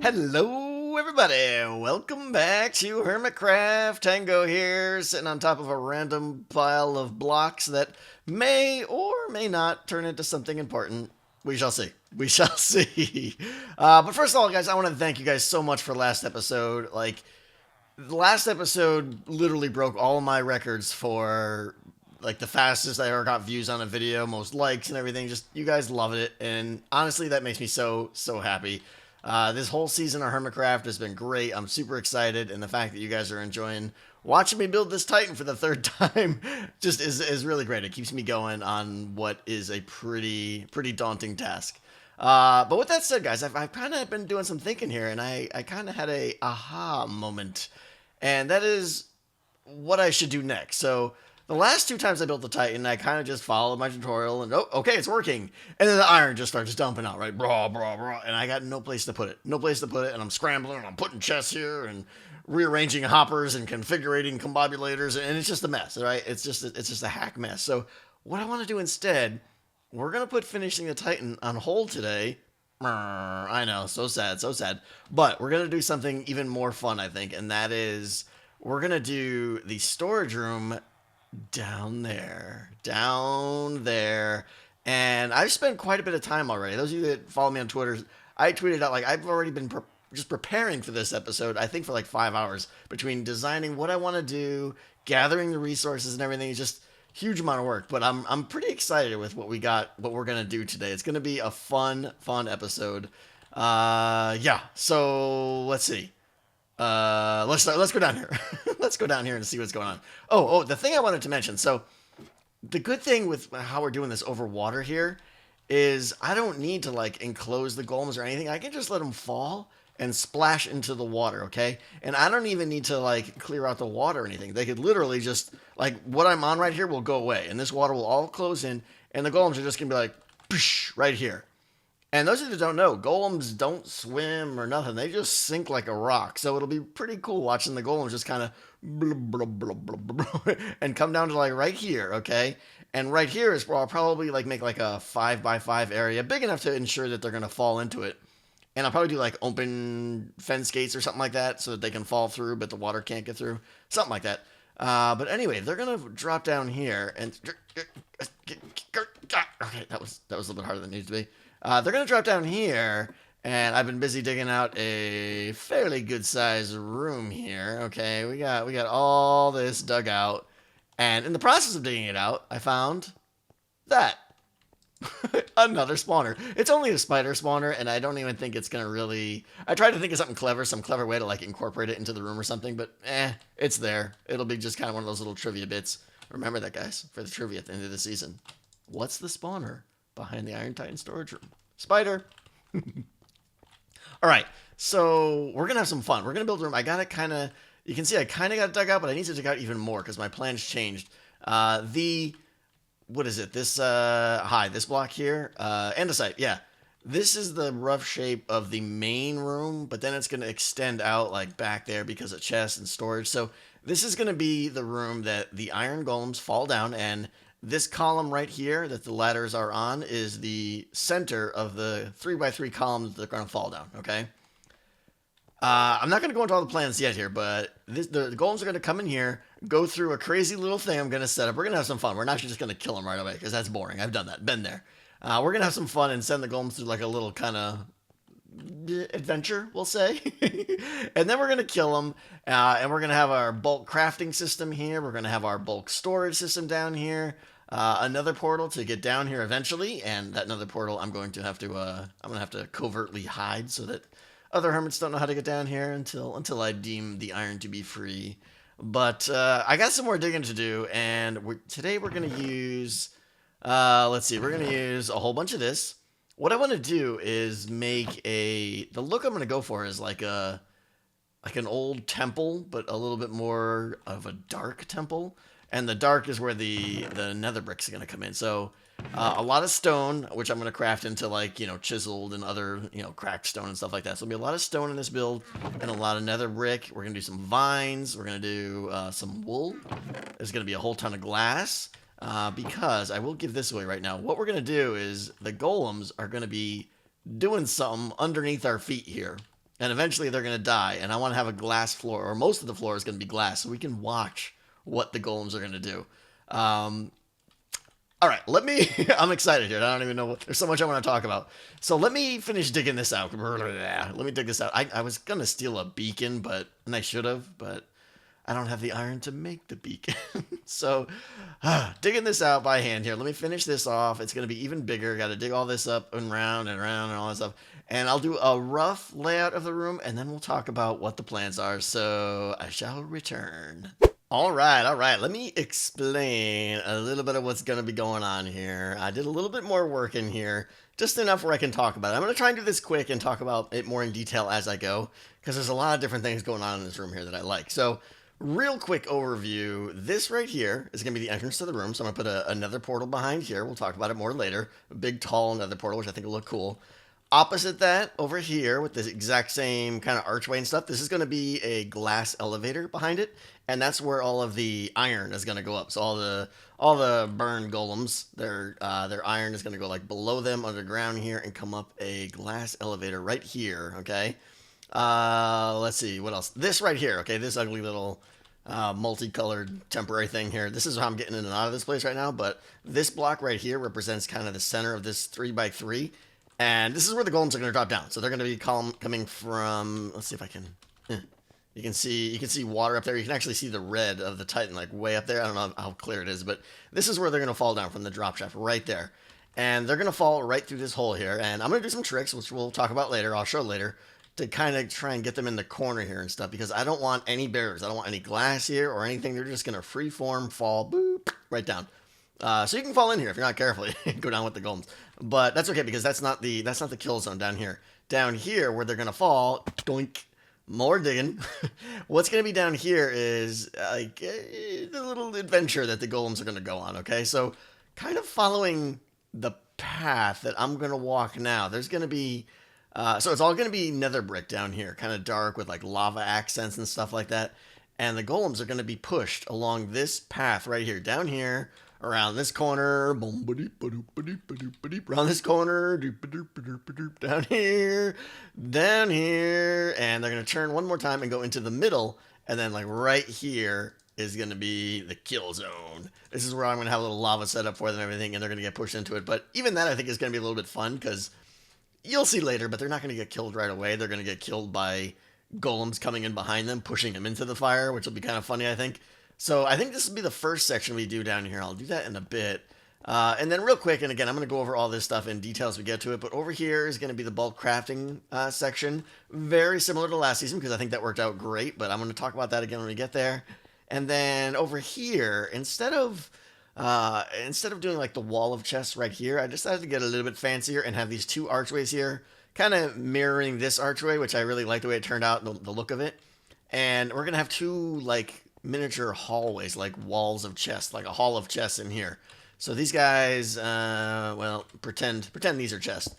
Hello, everybody. Welcome back to Hermitcraft. Tango here, sitting on top of a random pile of blocks that may or may not turn into something important. We shall see. We shall see. But first of all, guys, I want to thank you guys so much for last episode. The last episode literally broke all of my records for the fastest I ever got views on a video, most likes and everything. Just you guys loved it, and honestly, that makes me so happy. This whole season of Hermitcraft has been great. I'm super excited, and the fact that you guys are enjoying watching me build this Titan for the third time just is really great. It keeps me going on what is a pretty daunting task. But with that said, guys, I've kind of been doing some thinking here, and I kind of had a aha moment, and that is what I should do next. So the last two times I built the Titan, I kind of just followed my tutorial and, oh, okay, it's working. And then the iron just starts dumping out, right? Brah. And I got no place to put it. No place to put it. And I'm scrambling and I'm putting chests here and rearranging hoppers and configuring combobulators. And it's just a mess, right? It's just a hack mess. So what I want to do instead, we're going to put finishing the Titan on hold today. I know, so sad. But we're going to do something even more fun, I think. And that is we're going to do the storage room down there. And I've spent quite a bit of time already. Those of you that follow me on Twitter, I tweeted out I've already been just preparing for this episode. I think for 5 hours between designing what I want to do, gathering the resources and everything. It's just huge amount of work. But I'm pretty excited with what we're gonna do today. It's gonna be a fun episode. Yeah. So let's see. Let's go down here. Let's go down here and see what's going on. Oh, the thing I wanted to mention. So the good thing with how we're doing this over water here is I don't need to enclose the golems or anything. I can just let them fall and splash into the water, okay? And I don't even need to clear out the water or anything. They could literally just what I'm on right here will go away, and this water will all close in, and the golems are just gonna be right here. And those of you that don't know, golems don't swim or nothing. They just sink like a rock. So it'll be pretty cool watching the golems just kind of and come down to right here, okay? And right here is where I'll probably make a 5x5 area, big enough to ensure that they're going to fall into it. And I'll probably do open fence gates or something like that so that they can fall through, but the water can't get through. Something like that. But anyway, they're going to drop down here and... Okay, that was a little bit harder than it needs to be. They're going to drop down here, and I've been busy digging out a fairly good-sized room here. Okay, we got all this dug out, and in the process of digging it out, I found that. Another spawner. It's only a spider spawner, and I don't even think it's going to really... I tried to think of something clever, some clever way to incorporate it into the room or something, but it's there. It'll be just kind of one of those little trivia bits. Remember that, guys, for the trivia at the end of the season. What's the spawner behind the Iron Titan storage room? Spider. All right, so we're gonna have some fun. We're gonna build a room. I got it kind of. You can see I kind of got it dug out, but I need to dig out even more because my plans changed. What is it? This this block here, andesite. Yeah, this is the rough shape of the main room, but then it's gonna extend out back there because of chests and storage. So this is gonna be the room that the iron golems fall down, and this column right here that the ladders are on is the center of the 3x3 columns that are going to fall down, okay? I'm not going to go into all the plans yet here, but the golems are going to come in here, go through a crazy little thing I'm going to set up. We're going to have some fun. We're not just going to kill them right away because that's boring. I've done that. Been there. We're going to have some fun and send the golems through a little kind of adventure, we'll say. And then we're going to kill them, and we're going to have our bulk crafting system here. We're going to have our bulk storage system down here. Another portal to get down here eventually, and that another portal I'm going to have to covertly hide so that other hermits don't know how to get down here until I deem the iron to be free. But I got some more digging to do, and today we're gonna use let's see, we're gonna use a whole bunch of this. What I want to do is make the look I'm gonna go for is an old temple, but a little bit more of a dark temple. And the dark is where the nether bricks are going to come in. So a lot of stone, which I'm going to craft into chiseled and other, cracked stone and stuff like that. So there'll be a lot of stone in this build and a lot of nether brick. We're going to do some vines. We're going to do some wool. There's going to be a whole ton of glass because I will give this away right now. What we're going to do is the golems are going to be doing something underneath our feet here. and eventually they're going to die. And I want to have a glass floor, or most of the floor is going to be glass, so we can watch what the golems are going to do. Um, all right, let me. I'm excited here. I don't even know what. There's so much I want to talk about. So let me finish digging this out. Let me dig this out. I was gonna steal a beacon, and I should have, but I don't have the iron to make the beacon. So digging this out by hand here. Let me finish this off. It's gonna be even bigger. Got to dig all this up and round and around and all that stuff. And I'll do a rough layout of the room, and then we'll talk about what the plans are. So I shall return. All right, all right. Let me explain a little bit of what's going to be going on here. I did a little bit more work in here, just enough where I can talk about it. I'm going to try and do this quick and talk about it more in detail as I go, because there's a lot of different things going on in this room here that I like. So, real quick overview. This right here is going to be the entrance to the room. So I'm going to put another portal behind here. We'll talk about it more later. A big, tall nether portal, which I think will look cool. Opposite that, over here, with this exact same kind of archway and stuff, this is going to be a glass elevator behind it, and that's where all of the iron is going to go up. So all the burned golems, their iron is going to go like below them underground here and come up a glass elevator right here. Okay. Let's see what else. This right here. Okay, this ugly little multicolored temporary thing here. This is how I'm getting in and out of this place right now. But this block right here represents kind of the center of this 3x3. And this is where the golems are going to drop down. So they're going to be coming from. Let's see if I can. You can see water up there. You can actually see the red of the Titan like way up there. I don't know how clear it is, but this is where they're going to fall down from the drop shaft right there. And they're going to fall right through this hole here. And I'm going to do some tricks, which we'll talk about later. I'll show later, to kind of try and get them in the corner here and stuff, because I don't want any barriers. I don't want any glass here or anything. They're just going to freeform fall boop right down. So you can fall in here if you're not careful. Go down with the golems, but that's okay because that's not the kill zone down here. Down here where they're gonna fall, doink, more digging. What's gonna be down here is like the little adventure that the golems are gonna go on. Okay, so kind of following the path that I'm gonna walk now. There's gonna be so it's all gonna be nether brick down here, kind of dark with like lava accents and stuff like that. And the golems are gonna be pushed along this path right here, down here. Around this corner, around this corner, down here, and they're gonna turn one more time and go into the middle, and then like right here is gonna be the kill zone. This is where I'm gonna have a little lava set up for them and everything, and they're gonna get pushed into it. But even that I think is gonna be a little bit fun because you'll see later, but they're not gonna get killed right away. They're gonna get killed by golems coming in behind them, pushing them into the fire, which will be kind of funny, I think. So I think this will be the first section we do down here. I'll do that in a bit. And then real quick, and again, I'm going to go over all this stuff in detail as we get to it, but over here is going to be the bulk crafting section. Very similar to last season because I think that worked out great, but I'm going to talk about that again when we get there. And then over here, instead of doing like the wall of chests right here, I decided to get a little bit fancier and have these two archways here, kind of mirroring this archway, which I really like the way it turned out, the look of it. And we're going to have two like miniature hallways, like walls of chests, like a hall of chests in here. So these guys, well, pretend these are chests.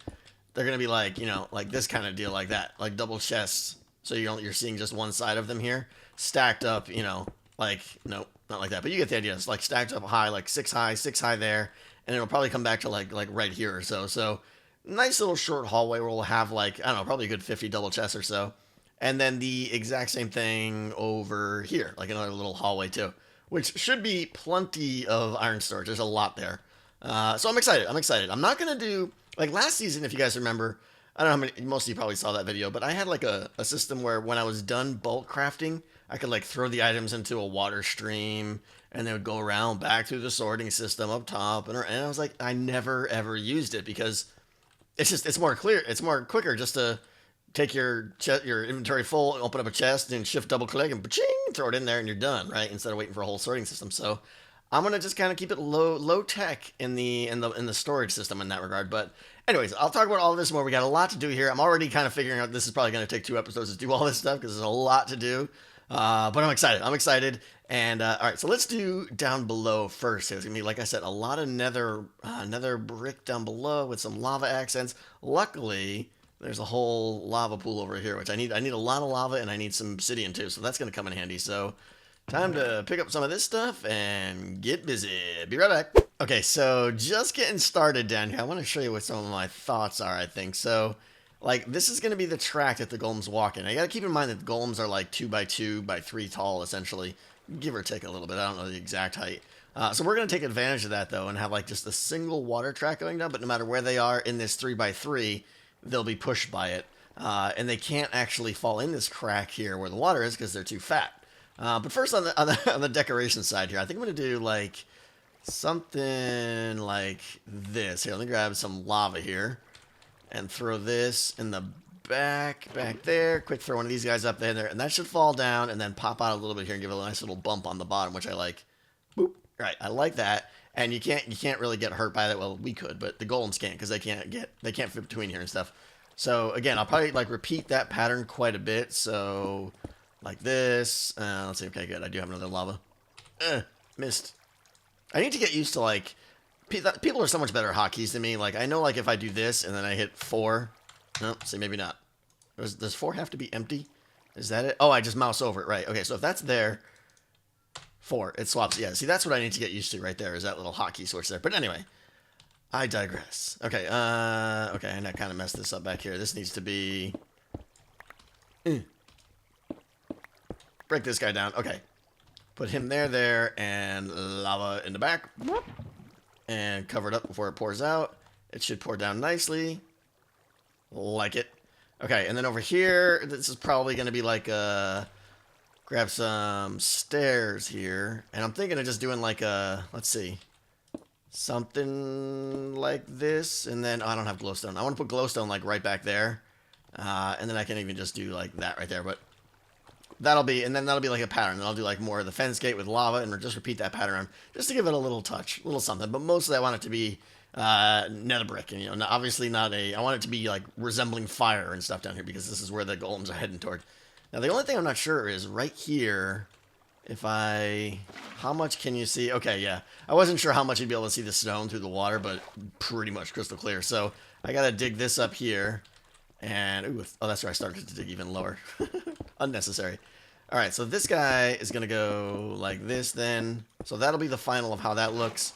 They're gonna be like, like this kind of deal, like that, like double chests. So you're seeing just one side of them here, stacked up, like no, not like that, but you get the idea. It's like stacked up high, like six high there, and it'll probably come back to like right here or so. So nice little short hallway where we'll have like I don't know, probably a good 50 double chests or so. And then the exact same thing over here, like another little hallway too, which should be plenty of iron storage. There's a lot there. So I'm excited. I'm not going to do, like last season, if you guys remember, I don't know how many, most of you probably saw that video, but I had like a system where when I was done bulk crafting, I could like throw the items into a water stream and they would go around back through the sorting system up top. And I was like, I never ever used it because it's more clear. It's more quicker just to take your inventory full, open up a chest, and shift double click and ba-ching, throw it in there, and you're done, right? Instead of waiting for a whole sorting system. So I'm gonna just kind of keep it low tech in the storage system in that regard. But anyways, I'll talk about all of this more. We got a lot to do here. I'm already kind of figuring out this is probably gonna take 2 episodes to do all this stuff because there's a lot to do. But I'm excited. And all right, so let's do down below first. There's gonna be, like I said, a lot of nether brick down below with some lava accents. Luckily, there's a whole lava pool over here, which I need a lot of lava, and I need some obsidian too, so that's going to come in handy. So time to pick up some of this stuff and get busy. Be right back. Okay, so just getting started down here. I want to show you what some of my thoughts are, I think. So Like, this is going to be the track that the golems walk in. I got to keep in mind that the golems are like 2 by 2 by 3 tall, essentially. Give or take a little bit. I don't know the exact height. So we're going to take advantage of that, though, and have like just a single water track going down. But no matter where they are in this 3 by 3, they'll be pushed by it. And they can't actually fall in this crack here where the water is because they're too fat. But first on the decoration side here, I think I'm going to do like something like this. Here, let me grab some lava here and throw this in the back there. Quick throw one of these guys up there, and that should fall down and then pop out a little bit here and give it a nice little bump on the bottom, which I like. Boop. Right, I like that. And you can't really get hurt by that. Well, we could, but the golems can't because they can't fit between here and stuff. So again, I'll probably like repeat that pattern quite a bit. So like this. Let's see. Okay, good. I do have another lava. Missed. I need to get used to like people are so much better at hotkeys than me. Like I know like if I do this and then I hit 4. No, see maybe not. Does 4 have to be empty? Is that it? Oh, I just mouse over it. Right. Okay. So if that's there. 4. It swaps. Yeah, see, that's what I need to get used to right there is that little hotkey switch there. But anyway, I digress. Okay, okay, and I kind of messed this up back here. This needs to be... Break this guy down. Okay. Put him there, and lava in the back. And cover it up before it pours out. It should pour down nicely. Like it. Okay, and then over here, this is probably going to be like a... Grab some stairs here. And I'm thinking of just doing like a, let's see, something like this. And then, oh, I don't have glowstone. I want to put glowstone like right back there. And then I can even just do like that right there. But that'll be like a pattern. And I'll do like more of the fence gate with lava and just repeat that pattern just to give it a little touch, a little something. But mostly I want it to be nether brick. And, you know, obviously not I want it to be like resembling fire and stuff down here because this is where the golems are heading toward. Now, the only thing I'm not sure is right here, how much can you see? Okay, yeah. I wasn't sure how much you'd be able to see the stone through the water, but pretty much crystal clear. So I got to dig this up here. And, ooh, oh, that's where I started to dig even lower. Unnecessary. All right, so this guy is going to go like this then. So that'll be the final of how that looks.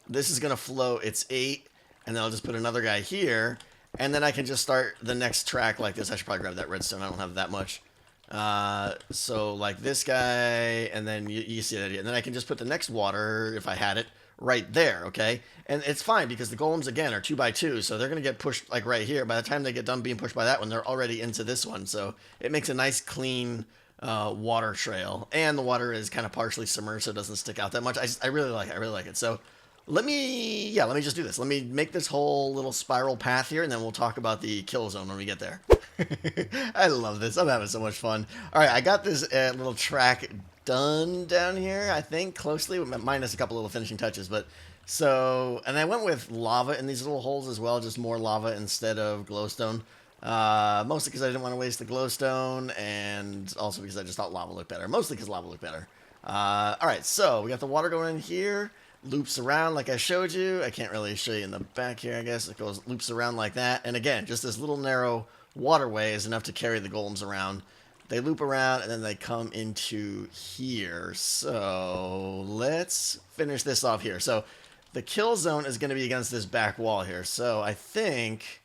This is going to flow. It's 8. And then I'll just put another guy here. And then I can just start the next track like this. I should probably grab that redstone. I don't have that much. So like this guy, and then you see that idea. And then I can just put the next water, if I had it, right there, okay? And it's fine because the golems, again, are 2 by 2, so they're going to get pushed like right here. By the time they get done being pushed by that one, they're already into this one. So it makes a nice, clean water trail. And the water is kind of partially submerged, so it doesn't stick out that much. I really like it. I really like it. So let me just do this. Let me make this whole little spiral path here, and then we'll talk about the kill zone when we get there. I love this. I'm having so much fun. All right, I got this little track done down here, I think, closely, minus a couple little finishing touches. But so, and I went with lava in these little holes as well, just more lava instead of glowstone. Mostly because I didn't want to waste the glowstone, and also because I just thought lava looked better. Mostly because lava looked better. All right, so we got the water going in here. Loops around like I showed you. I can't really show you in the back here, I guess. It goes loops around like that. And again, just this little narrow waterway is enough to carry the golems around. They loop around and then they come into here. So let's finish this off here. So the kill zone is going to be against this back wall here. So I think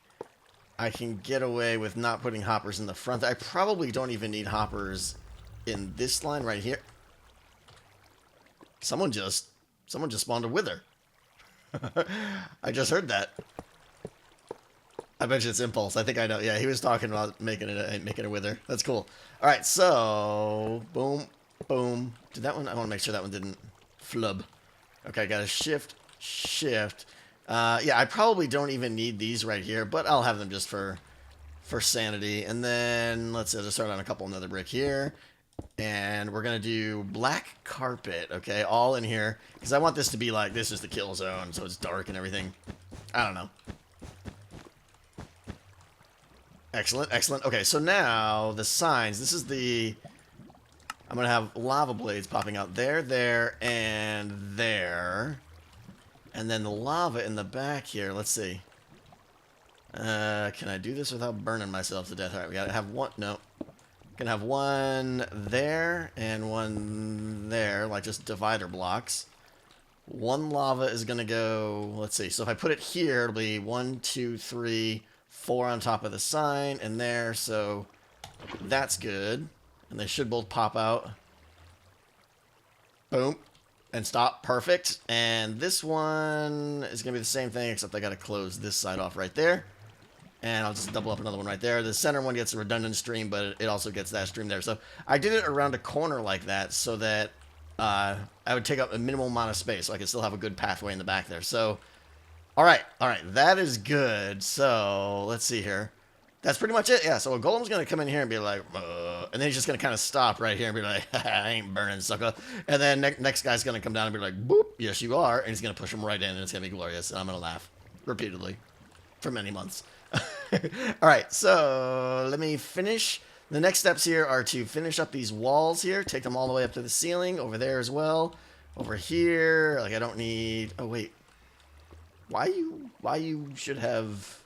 I can get away with not putting hoppers in the front. I probably don't even need hoppers in this line right here. Someone just spawned a wither. I just heard that. I bet you it's Impulse. I think I know. Yeah, he was talking about making a wither. That's cool. All right, so boom, boom. Did that one? I want to make sure that one didn't flub. Okay, got to shift. Yeah, I probably don't even need these right here, but I'll have them just for sanity. And then let's just start on a couple another brick here. And we're going to do black carpet, okay, all in here. Because I want this to be like, this is the kill zone, so it's dark and everything. I don't know. Excellent, excellent. Okay, so now the signs. This is the... I'm going to have lava blades popping out there, and there. And then the lava in the back here. Let's see. Can I do this without burning myself to death? All right, we got to have one... No. Gonna have one there and one there, like just divider blocks. One lava is gonna go, let's see, so if I put it here, it'll be 1, 2, 3, 4 on top of the sign and there, so that's good. And they should both pop out. Boom. And stop. Perfect. And this one is going to be the same thing, except I got to close this side off right there. And I'll just double up another one right there. The center one gets a redundant stream, but it also gets that stream there. So I did it around a corner like that so that I would take up a minimal amount of space so I could still have a good pathway in the back there. So, all right. That is good. So let's see here. That's pretty much it. Yeah, so a golem's going to come in here and be like, and then he's just going to kind of stop right here and be like, I ain't burning, sucker. And then next guy's going to come down and be like, boop, yes, you are. And he's going to push him right in, and it's going to be glorious. And I'm going to laugh repeatedly for many months. All right, so let me finish. The next steps here are to finish up these walls here, take them all the way up to the ceiling, over there as well. Over here, like I don't need, oh wait. Why you should have...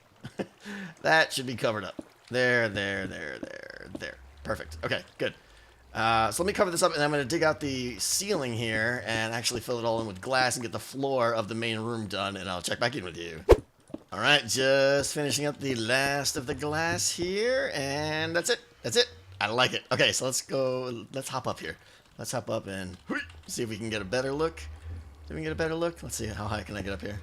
that should be covered up. There. Perfect. Okay, good. So let me cover this up, and I'm going to dig out the ceiling here and actually fill it all in with glass and get the floor of the main room done, and I'll check back in with you. All right, just finishing up the last of the glass here, and that's it. I like it. Okay, so let's hop up here. Let's hop up and see if we can get a better look. Let's see, how high can I get up here?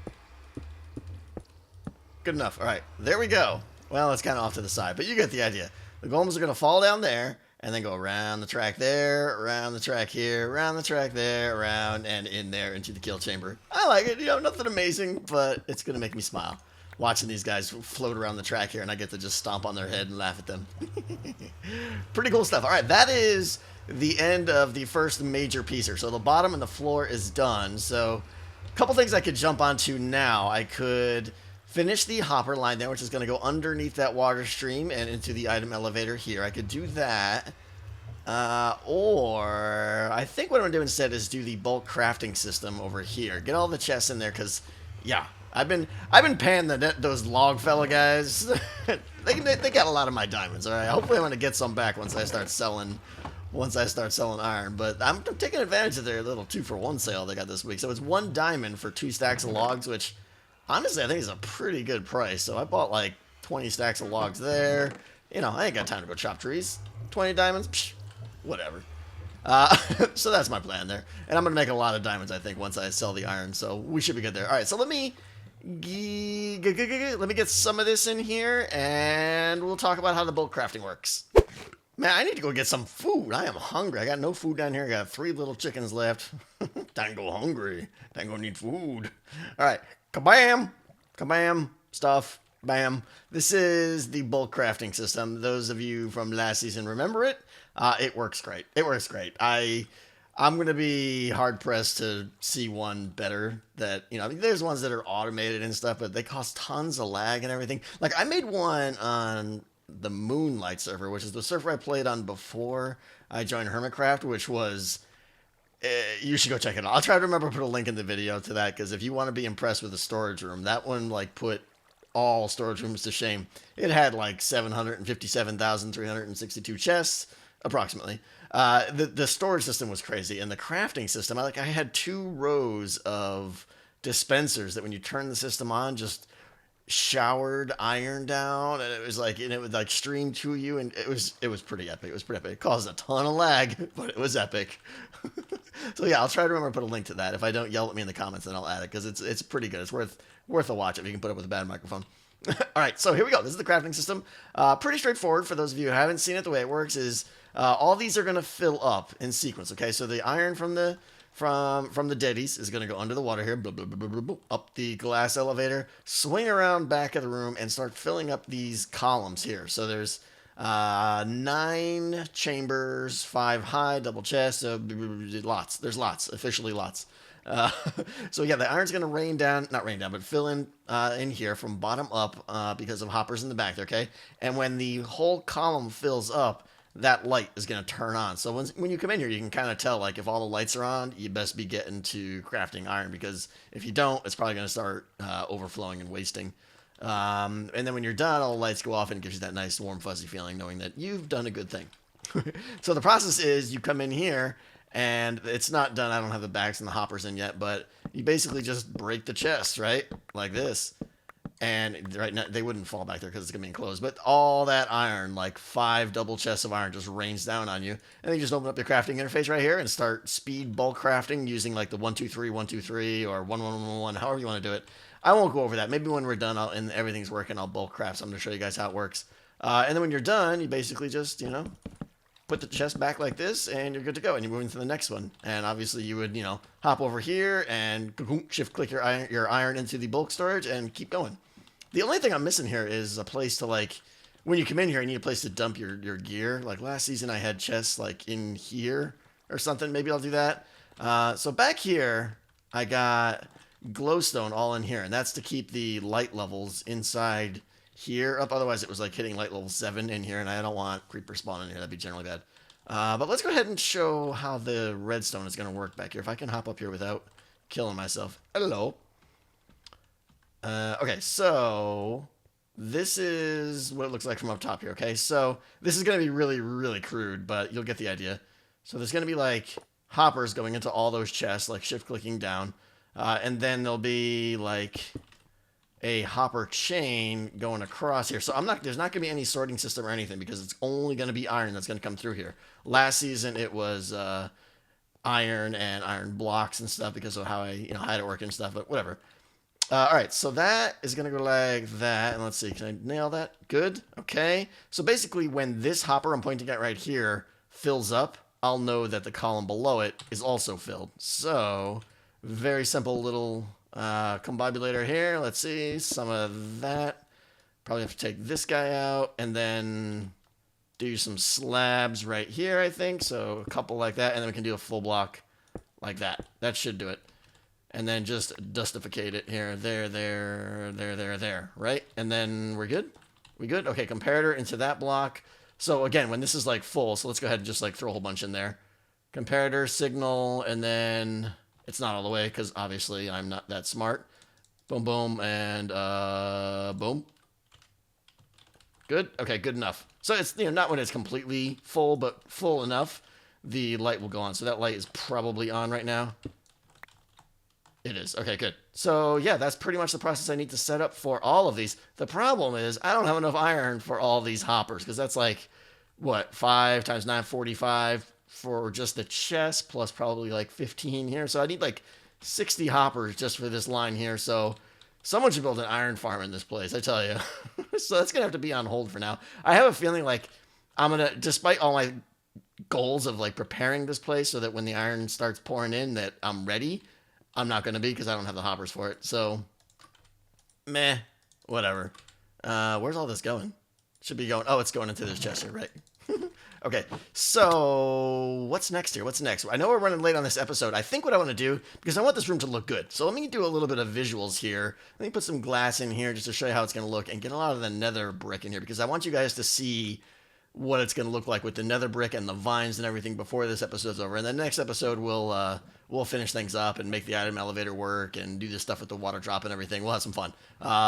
Good enough. All right, there we go. Well, it's kind of off to the side, but you get the idea. The golems are going to fall down there and then go around the track there, around the track here, around the track there, around and in there into the kill chamber. I like it. You know, nothing amazing, but it's going to make me smile watching these guys float around the track here, and I get to just stomp on their head and laugh at them. Pretty cool stuff. All right, that is the end of the first major piece here. So the bottom and the floor is done. So a couple things I could jump onto now. I could... finish the hopper line there, which is going to go underneath that water stream and into the item elevator here. I could do that. Or I think what I'm going to do instead is do the bulk crafting system over here. Get all the chests in there because, yeah, I've been paying those log fella guys. they got a lot of my diamonds, all right? Hopefully I'm going to get some back once I start selling iron. But I'm taking advantage of their little 2-for-1 sale they got this week. So it's 1 diamond for 2 stacks of logs, which... honestly, I think it's a pretty good price. So I bought like 20 stacks of logs there. You know, I ain't got time to go chop trees. 20 diamonds? Psh, whatever. So that's my plan there. And I'm going to make a lot of diamonds, I think, once I sell the iron. So we should be good there. All right, so let me get some of this in here, and we'll talk about how the bulk crafting works. Man, I need to go get some food. I am hungry. I got no food down here. I got 3 little chickens left. Tango hungry. Tango need food. All right. Kabam! Kabam! Stuff. Bam. This is the bulk crafting system. Those of you from last season remember it. It works great. I'm going to be hard-pressed to see one better that, you know, there's ones that are automated and stuff, but they cause tons of lag and everything. Like, I made one on the Moonlight server, which is the server I played on before I joined Hermitcraft, which was... you should go check it out. I'll try to remember to put a link in the video to that, because if you want to be impressed with the storage room, that one, like, put all storage rooms to shame. It had, like, 757,362 chests, approximately. The storage system was crazy, and the crafting system, I had 2 rows of dispensers that when you turn the system on, just showered iron down, and it was like, and it would like stream to you, and it was pretty epic. It caused a ton of lag, but it was epic. So yeah, I'll try to remember to put a link to that. If I don't, yell at me in the comments, then I'll add it, because it's pretty good. It's worth a watch if you can put up with a bad microphone. All right, so here we go. This is the crafting system. Pretty straightforward. For those of you who haven't seen it, the way it works is all these are going to fill up in sequence. Okay, so the iron from the deadies is going to go under the water here, blah, blah, blah, blah, blah, blah, up the glass elevator, swing around back of the room, and start filling up these columns here. So there's 9 chambers, 5 high, double chest, lots. There's lots, officially lots. So yeah, the iron's going to but fill in here from bottom up because of hoppers in the back there, okay? And when the whole column fills up, that light is going to turn on. So when you come in here, you can kind of tell, like, if all the lights are on, you best be getting to crafting iron, because if you don't, it's probably going to start overflowing and wasting. And then when you're done, all the lights go off, and it gives you that nice, warm, fuzzy feeling knowing that you've done a good thing. So the process is you come in here, and it's not done. I don't have the bags and the hoppers in yet, but you basically just break the chest, right? Like this. And right now, they wouldn't fall back there because it's going to be enclosed. But all that iron, like 5 double chests of iron, just rains down on you. And then you just open up your crafting interface right here and start speed bulk crafting using like the 123, 123, or 1111, however you want to do it. I won't go over that. Maybe when we're done and everything's working, I'll bulk craft. So I'm going to show you guys how it works. And then when you're done, you basically just, put the chest back like this, and you're good to go. And you move into the next one. And obviously, you would, hop over here and shift-click your iron into the bulk storage and keep going. The only thing I'm missing here is a place to, like, when you come in here, you need a place to dump your gear. Like, last season, I had chests, like, in here or something. Maybe I'll do that. So back here, I got glowstone all in here, and that's to keep the light levels inside here up. Otherwise, it was, like, hitting light level 7 in here, and I don't want creeper spawn in here. That'd be generally bad. But let's go ahead and show how the redstone is going to work back here. If I can hop up here without killing myself. Hello. Okay, so this is what it looks like from up top here, okay? So this is going to be really, really crude, but you'll get the idea. So there's going to be, like, hoppers going into all those chests, like shift-clicking down. And then there'll be, like, a hopper chain going across here. So there's not going to be any sorting system or anything because it's only going to be iron that's going to come through here. Last season, it was iron and iron blocks and stuff because of how I had it work and stuff, but whatever. All right, so that is going to go like that. And let's see, can I nail that? Good. Okay. So basically, when this hopper I'm pointing at right here fills up, I'll know that the column below it is also filled. So very simple little combobulator here. Let's see, some of that. Probably have to take this guy out and then do some slabs right here, I think. So a couple like that, and then we can do a full block like that. That should do it. And then just dustificate it here, there, right? And then we're good? We good? Okay, comparator into that block. So again, when this is like full, so let's go ahead and just like throw a whole bunch in there. Comparator, signal, and then it's not all the way because obviously I'm not that smart. Boom, boom, and boom. Good? Okay, good enough. So it's not when it's completely full, but full enough, the light will go on. So that light is probably on right now. It is. Okay, good. So, yeah, that's pretty much the process I need to set up for all of these. The problem is I don't have enough iron for all these hoppers because that's like, what, 5 times 9, 45 for just the chest plus probably like 15 here. So I need like 60 hoppers just for this line here. So someone should build an iron farm in this place, I tell you. So that's going to have to be on hold for now. I have a feeling like I'm going to, despite all my goals of like preparing this place so that when the iron starts pouring in that I'm ready, I'm not going to be because I don't have the hoppers for it. So, meh, whatever. Where's all this going? Should be going... Oh, it's going into this chest here, right? Okay, so what's next here? What's next? I know we're running late on this episode. I think what I want to do, because I want this room to look good. So let me do a little bit of visuals here. Let me put some glass in here just to show you how it's going to look and get a lot of the nether brick in here because I want you guys to see what it's going to look like with the nether brick and the vines and everything before this episode's over. And the next episode, we'll finish things up and make the item elevator work and do this stuff with the water drop and everything. We'll have some fun.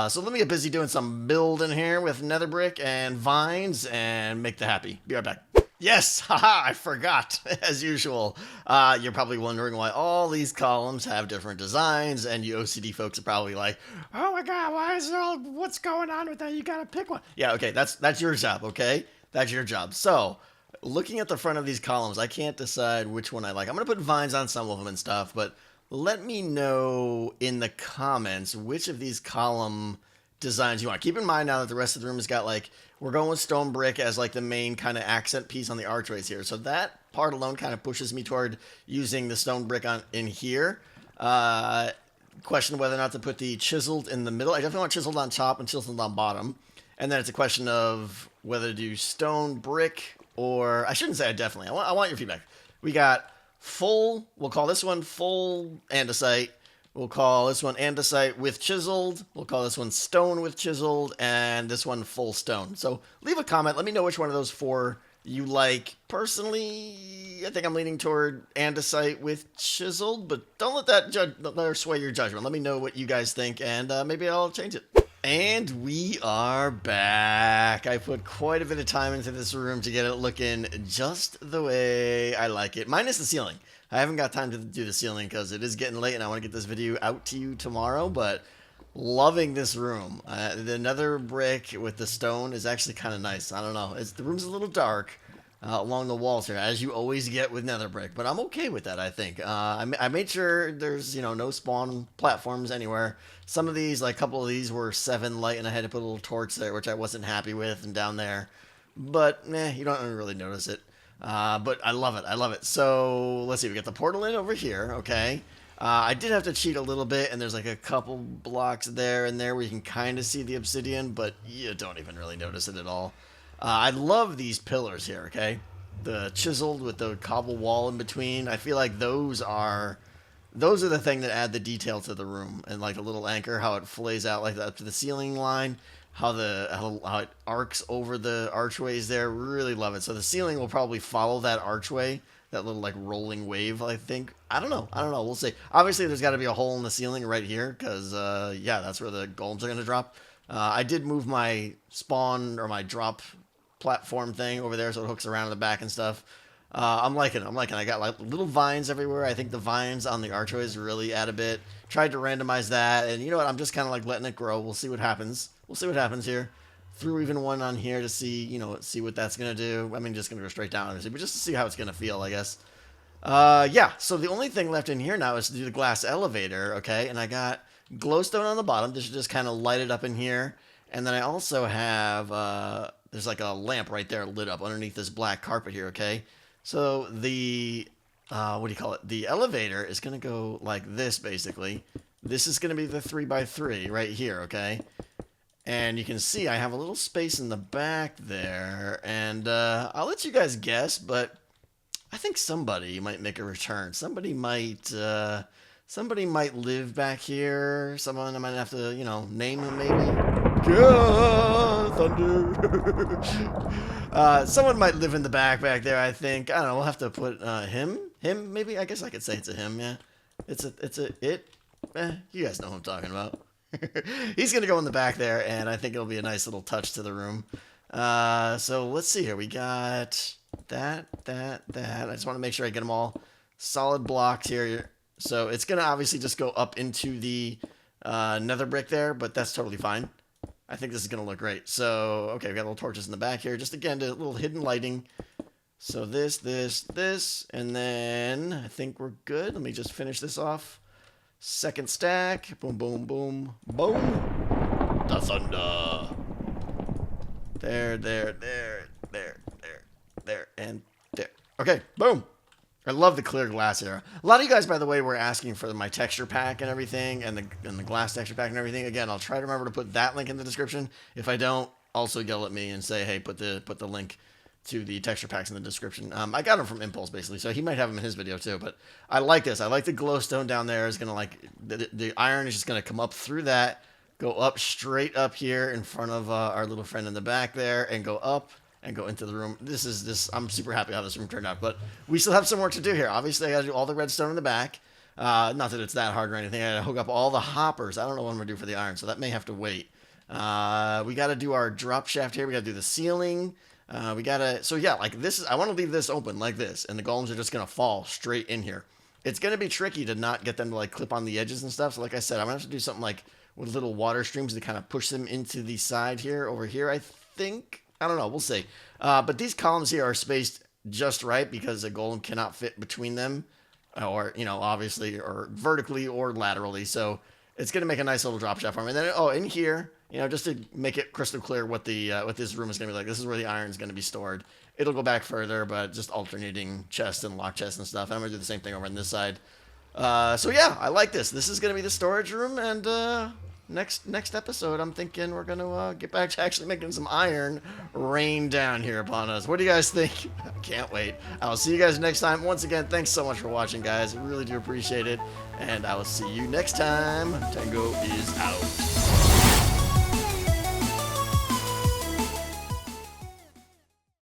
So let me get busy doing some building here with nether brick and vines and make the happy. Be right back. Yes, haha, I forgot, as usual. You're probably wondering why all these columns have different designs, and you OCD folks are probably like, oh my god, why is there all, what's going on with that? You gotta pick one. Yeah, okay, that's your job, okay? That's your job. So, looking at the front of these columns, I can't decide which one I like. I'm going to put vines on some of them and stuff, but let me know in the comments which of these column designs you want. Keep in mind now that the rest of the room has got like, we're going with stone brick as like the main kind of accent piece on the archways here. So that part alone kind of pushes me toward using the stone brick in here. Question whether or not to put the chiseled in the middle. I definitely want chiseled on top and chiseled on bottom. And then it's a question of whether to do stone, brick, or... I shouldn't say I definitely. I want your feedback. We got full... We'll call this one full andesite. We'll call this one andesite with chiseled. We'll call this one stone with chiseled. And this one full stone. So leave a comment. Let me know which one of those 4 you like. Personally, I think I'm leaning toward andesite with chiseled. But don't let that sway your judgment. Let me know what you guys think. And maybe I'll change it. And we are back. I put quite a bit of time into this room to get it looking just the way I like it. Minus the ceiling. I haven't got time to do the ceiling because it is getting late and I want to get this video out to you tomorrow. But Loving this room. The nether brick with the stone is actually kind of nice. I don't know. The room's a little dark along the walls here, as you always get with nether brick, but I'm okay with that, I think. I made sure there's, no spawn platforms anywhere. Some of these, like a couple of these were 7 light, and I had to put a little torch there, which I wasn't happy with, and down there. But, you don't really notice it. But I love it. I love it. So, let's see. We got the portal in over here, okay? I did have to cheat a little bit, and there's like a couple blocks there and there where you can kind of see the obsidian, but you don't even really notice it at all. I love these pillars here, okay? The chiseled with the cobble wall in between. I feel like those are the thing that add the detail to the room, and like a little anchor, how it flays out like that up to the ceiling line, how it arcs over the archways there. Really love it. So the ceiling will probably follow that archway, that little like rolling wave, I think. I don't know. We'll see. Obviously, there's got to be a hole in the ceiling right here because, yeah, that's where the golems are going to drop. I did move my spawn or my drop platform thing over there so it hooks around in the back and stuff. I'm liking it. I got like little vines everywhere. I think the vines on the archways really add a bit. Tried to randomize that, and you know what? I'm just kind of like letting it grow. We'll see what happens. We'll see what happens here. Threw even one on here to see, see what that's going to do. I mean, just going to go straight down, obviously, but just to see how it's going to feel, I guess. Yeah, so the only thing left in here now is to do the glass elevator, okay? And I got glowstone on the bottom. This should just kind of light it up in here. And then I also have, there's like a lamp right there lit up underneath this black carpet here, okay? So the, what do you call it? The elevator is going to go like this, basically. This is going to be the 3x3 right here, okay? And you can see I have a little space in the back there. And I'll let you guys guess, but I think somebody might make a return. Somebody might live back here. Someone I might have to, name him maybe. Yeah, thunder. Someone might live in the back there, I think. I don't know, we'll have to put him maybe. I guess I could say it's a him, yeah. It's it. You guys know who I'm talking about. He's gonna go in the back there, and I think it'll be a nice little touch to the room. So let's see here. We got that. I just want to make sure I get them all solid blocks here. So it's gonna obviously just go up into the nether brick there, but that's totally fine. I think this is gonna look great. So okay, we got little torches in the back here, just again to a little hidden lighting. So this, and then I think we're good. Let me just finish this off. Second stack. Boom, boom, boom, boom. The thunder. There, and there. Okay, boom. I love the clear glass here. A lot of you guys, by the way, were asking for my texture pack and everything, and the glass texture pack and everything. Again, I'll try to remember to put that link in the description. If I don't, also yell at me and say, hey, put the link to the texture packs in the description. I got them from Impulse, basically, so he might have them in his video too. But I like this. I like the glowstone down there. Is gonna like the iron is just gonna come up through that, go up straight up here in front of our little friend in the back there, and go up and go into the room. I'm super happy how this room turned out, but we still have some work to do here. Obviously, I got to do all the redstone in the back. Not that it's that hard or anything. I got to hook up all the hoppers. I don't know what I'm gonna do for the iron, so that may have to wait. We got to do our drop shaft here. We got to do the ceiling. So yeah, like this is, I want to leave this open like this, and the golems are just going to fall straight in here. It's going to be tricky to not get them to like clip on the edges and stuff. So like I said, I'm going to have to do something like with little water streams to kind of push them into the side here, over here, I think. I don't know. We'll see. But these columns here are spaced just right because a golem cannot fit between them, or, obviously, or vertically or laterally. So it's going to make a nice little drop shaft for me. And then, in here, just to make it crystal clear what this room is going to be like. This is where the iron is going to be stored. It'll go back further, but just alternating chests and lock chests and stuff. And I'm going to do the same thing over on this side. So yeah, I like this. This is going to be the storage room, and next episode, I'm thinking we're going to get back to actually making some iron rain down here upon us. What do you guys think? I can't wait. I'll see you guys next time. Once again, thanks so much for watching, guys. I really do appreciate it, and I will see you next time. Tango is out.